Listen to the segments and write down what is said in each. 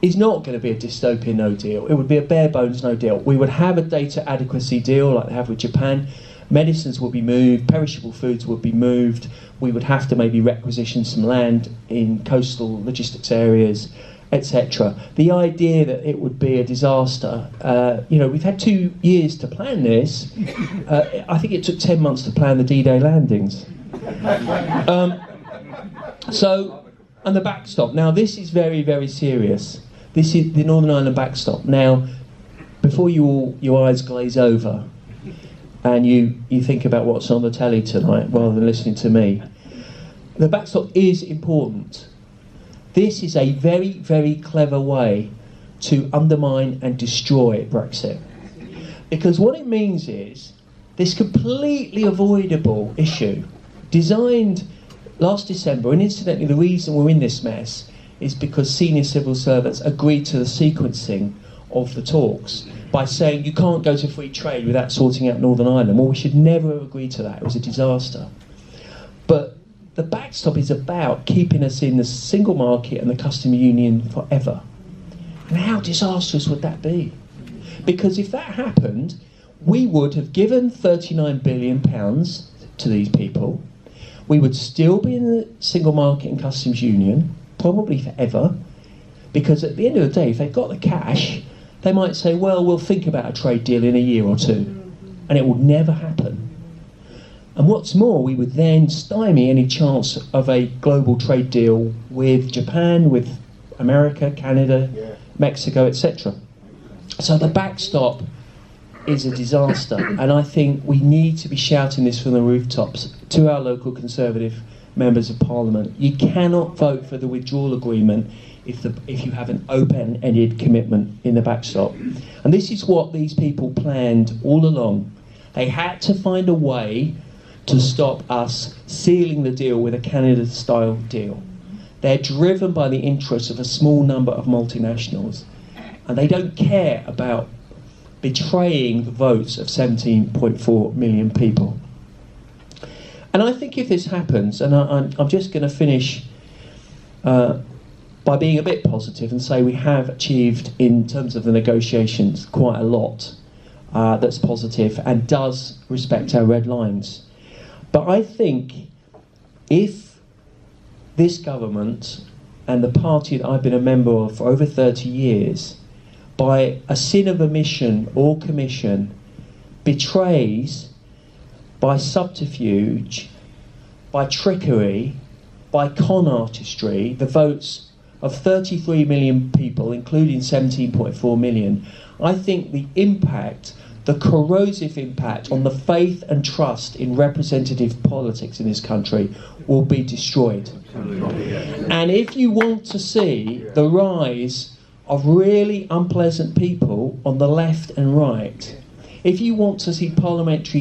is not going to be a dystopian no deal. It would be a bare bones no deal. We would have a data adequacy deal like they have with Japan. Medicines would be moved, perishable foods would be moved. We would have to maybe requisition some land in coastal logistics areas, etc. The idea that it would be a disaster, we've had 2 years to plan this. I think it took 10 months to plan the D-Day landings. And the backstop. Now, this is very, very serious. This is the Northern Ireland backstop. Now, before your eyes glaze over and you think about what's on the telly tonight rather than listening to me, the backstop is important. This is a very, very clever way to undermine and destroy Brexit. Because what it means is this completely avoidable issue, designed last December, and incidentally the reason we're in this mess is because senior civil servants agreed to the sequencing of the talks by saying you can't go to free trade without sorting out Northern Ireland. Well, we should never have agreed to that. It was a disaster. But the backstop is about keeping us in the single market and the customs union forever. And how disastrous would that be? Because if that happened, we would have given £39 billion to these people. We would still be in the single market and customs union, probably forever, because at the end of the day, if they've got the cash, they might say, well, we'll think about a trade deal in a year or two, and it would never happen. And what's more, we would then stymie any chance of a global trade deal with Japan, with America, Canada, Mexico, etc. So the backstop is a disaster, and I think we need to be shouting this from the rooftops to our local Conservative members of Parliament. You cannot vote for the withdrawal agreement if you have an open-ended commitment in the backstop. And this is what these people planned all along. They had to find a way to stop us sealing the deal with a Canada-style deal. They're driven by the interests of a small number of multinationals, and they don't care about betraying the votes of 17.4 million people. And I think if this happens, and I'm just going to finish by being a bit positive and say we have achieved, in terms of the negotiations, quite a lot that's positive and does respect our red lines. But I think if this government and the party that I've been a member of for over 30 years, by a sin of omission or commission, betrays, by subterfuge, by trickery, by con artistry, the votes of 33 million people, including 17.4 million, I think the impact, the corrosive impact on the faith and trust in representative politics in this country will be destroyed. And if you want to see the rise of really unpleasant people on the left and right, if you want to see parliamentary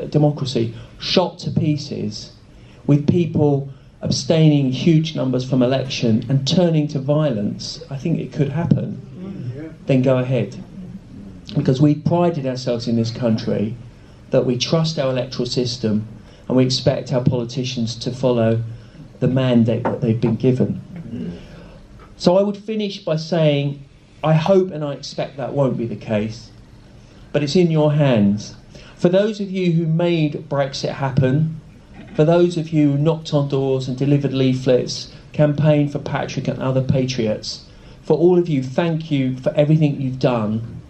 democracy shot to pieces with people abstaining in huge numbers from election and turning to violence, I think it could happen, then go ahead. Because we prided ourselves in this country that we trust our electoral system and we expect our politicians to follow the mandate that they've been given. So I would finish by saying, I hope and I expect that won't be the case, but it's in your hands. For those of you who made Brexit happen, for those of you who knocked on doors and delivered leaflets, campaigned for Patrick and other patriots, for all of you, thank you for everything you've done.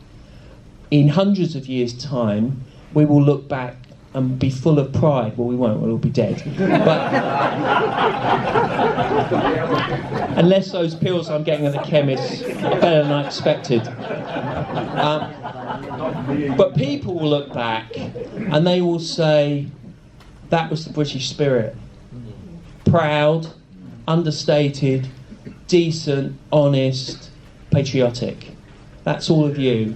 In hundreds of years' time, we will look back and be full of pride. Well, we won't, we'll all be dead. But unless those pills I'm getting at the chemist are better than I expected. But people will look back and they will say, that was the British spirit. Proud, understated, decent, honest, patriotic. That's all of you.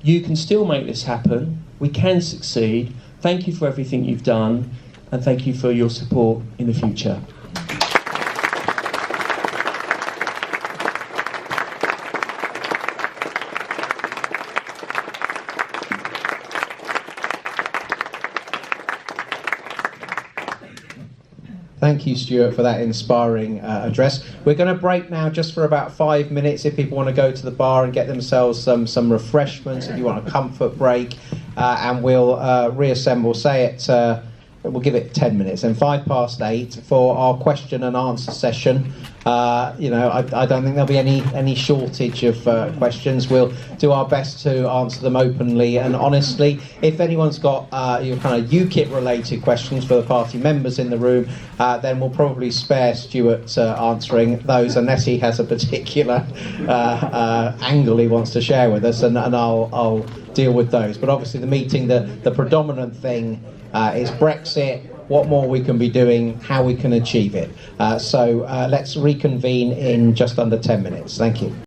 You can still make this happen. We can succeed. Thank you for everything you've done, and thank you for your support in the future. Thank you, Stewart, for that inspiring address. We're going to break now just for about 5 minutes if people want to go to the bar and get themselves some refreshments, if you want a comfort break, and we'll reassemble, we'll give it 10 minutes, and 8:05 for our question and answer session. I don't think there'll be any shortage of questions. We'll do our best to answer them openly and honestly. If anyone's got your kind of UKIP related questions for the party members in the room, then we'll probably spare Stewart answering those unless he has a particular angle he wants to share with us, and I'll deal with those. But obviously the meeting, the predominant thing is Brexit, what more we can be doing, how we can achieve it. So let's reconvene in just under 10 minutes. Thank you.